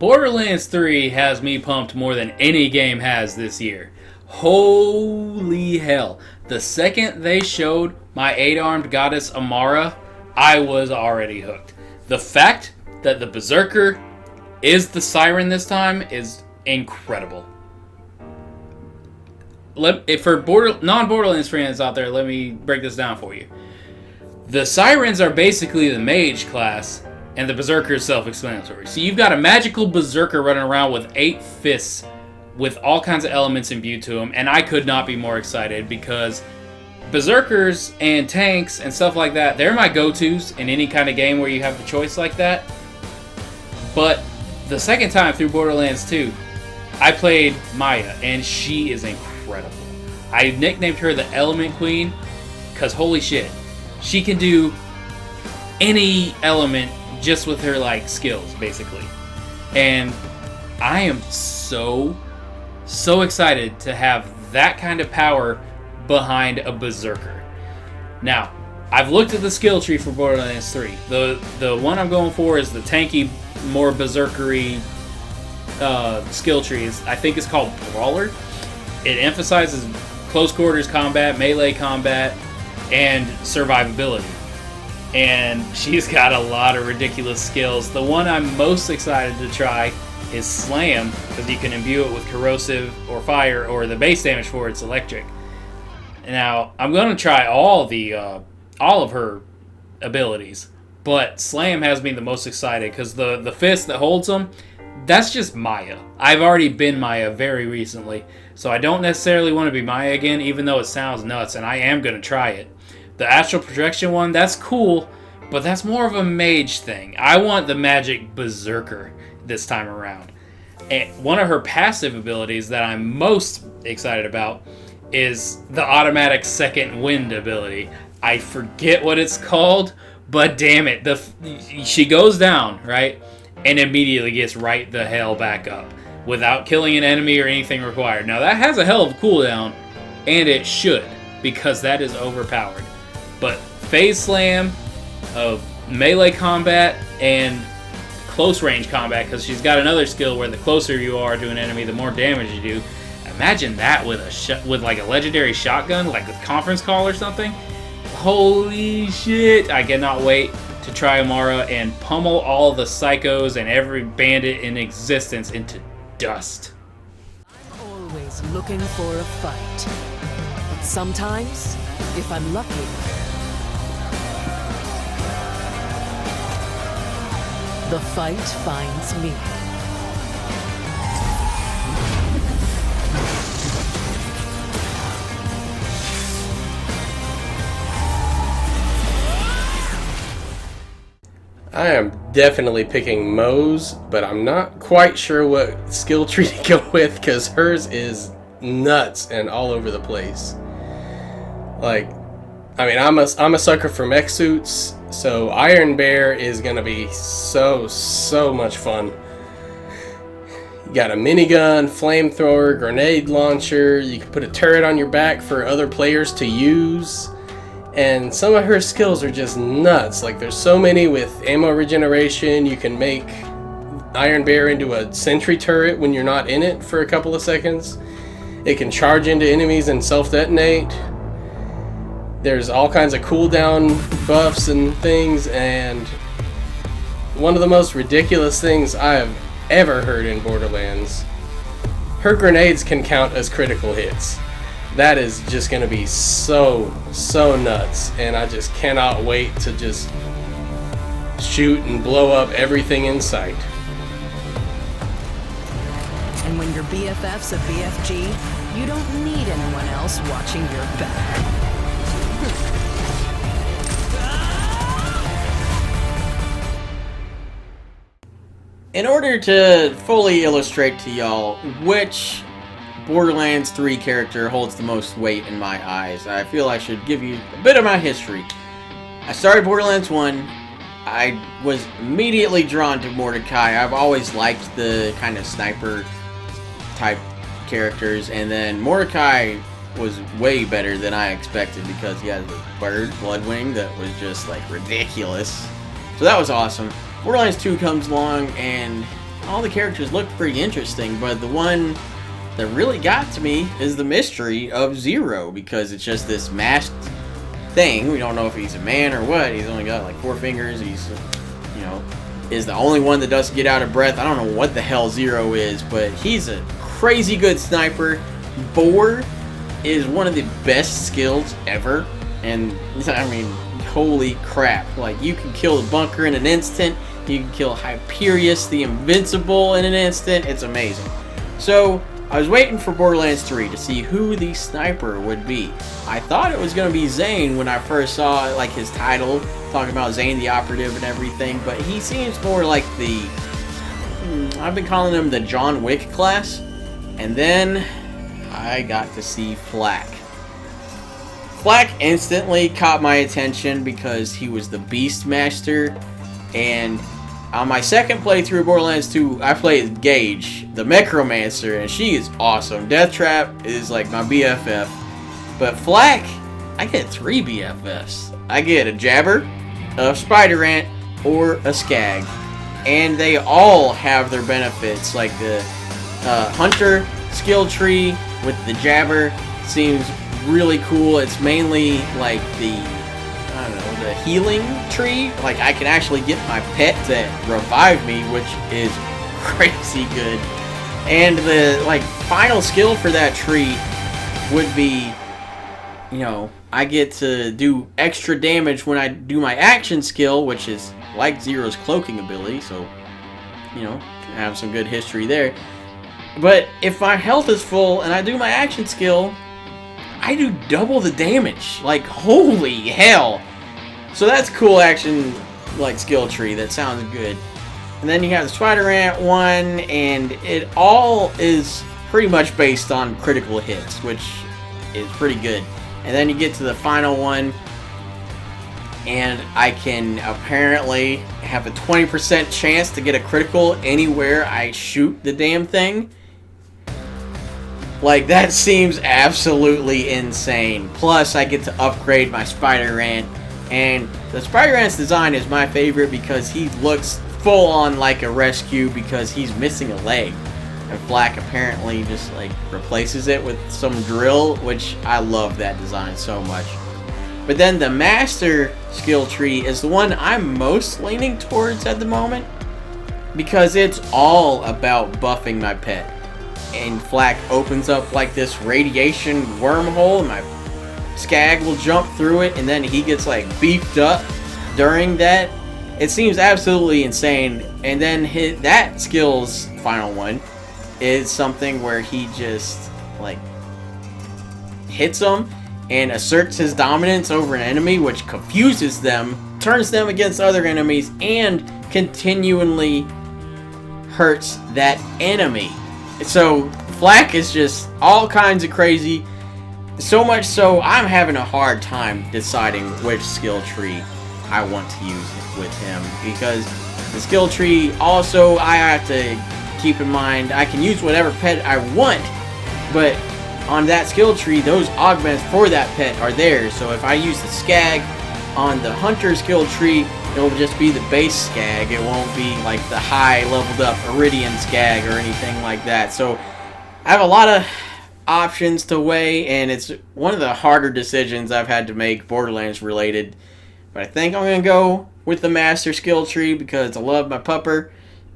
Borderlands 3 has me pumped more than any game has this year. Holy hell. The second they showed my 8-armed goddess Amara, I was already hooked. The fact that the Berserker is the Siren this time is incredible. For non-Borderlands fans out there, let me break this down for you. The Sirens are basically the mage class, and the Berserker is self-explanatory. So you've got a magical Berserker running around with 8 fists with all kinds of elements imbued to them, and I could not be more excited because Berserkers and tanks and stuff like that, they're my go-tos in any kind of game where you have the choice like that. But the second time through Borderlands 2, I played Maya, and she is incredible. I nicknamed her the Element Queen because holy shit, she can do any element just with her like skills, basically. And I am so excited to have that kind of power behind a Berserker. Now, I've looked at the skill tree for Borderlands 3. The one I'm going for is the tanky, more Berserkery skill tree. I think it's called Brawler. It emphasizes close quarters combat, melee combat, and survivability. And she's got a lot of ridiculous skills. The one I'm most excited to try is Slam, because you can imbue it with corrosive or fire, or the base damage for it's electric. Now, I'm going to try all of her abilities, but Slam has me the most excited because the fist that holds them, that's just Maya. I've already been Maya very recently, so I don't necessarily want to be Maya again, even though it sounds nuts, and I am going to try it. The Astral Projection one, that's cool, but that's more of a mage thing. I want the magic Berserker this time around. And one of her passive abilities that I'm most excited about is the automatic second wind ability. I forget what it's called, but damn it, she goes down, right, and immediately gets right the hell back up without killing an enemy or anything required. Now that has a hell of a cooldown, and it should, because that is overpowered. But phase slam, melee combat, and close range combat, because she's got another skill where the closer you are to an enemy, the more damage you do. Imagine that with like a legendary shotgun, like with conference call or something. Holy shit! I cannot wait to try Amara and pummel all the psychos and every bandit in existence into dust. I'm always looking for a fight. But sometimes, if I'm lucky, the fight finds me. I am definitely picking Moze, but I'm not quite sure what skill tree to go with because hers is nuts and all over the place. Like, I mean, I'm a sucker for mech suits, so Iron Bear is gonna be so much fun. You got a minigun, flamethrower, grenade launcher. You can put a turret on your back for other players to use. And some of her skills are just nuts. Like, there's so many with ammo regeneration. You can make Iron Bear into a sentry turret when you're not in it for a couple of seconds. It can charge into enemies and self-detonate. There's all kinds of cooldown buffs and things, and one of the most ridiculous things I have ever heard in Borderlands, her grenades can count as critical hits. That is just going to be so nuts, and I just cannot wait to just shoot and blow up everything in sight. And when your BFF's a BFG, you don't need anyone else watching your back. In order to fully illustrate to y'all which Borderlands 3 character holds the most weight in my eyes, I feel I should give you a bit of my history. I started Borderlands 1. I was immediately drawn to Mordecai. I've always liked the kind of sniper type characters, and then Mordecai was way better than I expected because he has a bird, Bloodwing, that was just like ridiculous. So that was awesome. Borderlands 2 comes along and all the characters look pretty interesting, but the one that really got to me is the mystery of Zero, because it's just this masked thing. We don't know if he's a man or what. He's only got like 4 fingers. He's, you know, is the only one that doesn't get out of breath. I don't know what the hell Zero is, but he's a crazy good sniper. Bore is one of the best skills ever, and I mean, holy crap. Like, you can kill the bunker in an instant. You can kill Hyperius, the Invincible, in an instant. It's amazing. So, I was waiting for Borderlands 3 to see who the sniper would be. I thought it was going to be Zane when I first saw like his title, talking about Zane the Operative and everything, but he seems more like the, I've been calling him the John Wick class. And then I got to see Flak. Flak instantly caught my attention because he was the Beastmaster, and on my second playthrough of Borderlands 2, I played Gage, the Necromancer, and she is awesome. Death Trap is like my BFF. But Flak, I get 3 BFFs. I get a Jabber, a Spider Ant, or a Skag. And they all have their benefits. Like the Hunter skill tree with the Jabber seems really cool. It's mainly like the, I don't know, the healing tree. Like, I can actually get my pet to revive me, which is crazy good. And the like final skill for that tree would be, you know, I get to do extra damage when I do my action skill, which is like Zero's cloaking ability, so, you know, have some good history there. But if my health is full and I do my action skill, I do double the damage. Like, holy hell. So that's cool action, like, skill tree. That sounds good. And then you have the Spider Ant one, and it all is pretty much based on critical hits, which is pretty good. And then you get to the final one, and I can apparently have a 20% chance to get a critical anywhere I shoot the damn thing. Like, that seems absolutely insane. Plus, I get to upgrade my Spider Ant. And the Spider Ant's design is my favorite because he looks full on like a rescue because he's missing a leg. And Flak apparently just, like, replaces it with some drill, which I love that design so much. But then the Master skill tree is the one I'm most leaning towards at the moment, because it's all about buffing my pet. And Flak opens up like this radiation wormhole, and my Skag will jump through it, and then he gets like beefed up during that. It seems absolutely insane. And then that skill's final one is something where he just like hits them and asserts his dominance over an enemy, which confuses them, turns them against other enemies, and continually hurts that enemy. So Flak is just all kinds of crazy. So much so, I'm having a hard time deciding which skill tree I want to use with him. Because the skill tree, also, I have to keep in mind, I can use whatever pet I want. But on that skill tree, those augments for that pet are there. So if I use the Skag on the Hunter skill tree, it'll just be the base Skag. It won't be like the high leveled up Iridian Skag or anything like that. So I have a lot of options to weigh, and it's one of the harder decisions I've had to make Borderlands related. But I think I'm going to go with the Master skill tree because I love my pupper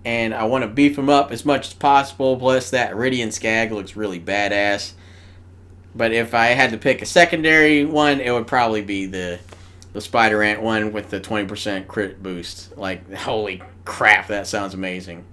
and I want to beef him up as much as possible. Plus that Iridian Skag looks really badass. But if I had to pick a secondary one, it would probably be the Spider Ant one with the 20% crit boost. Like, holy crap, that sounds amazing.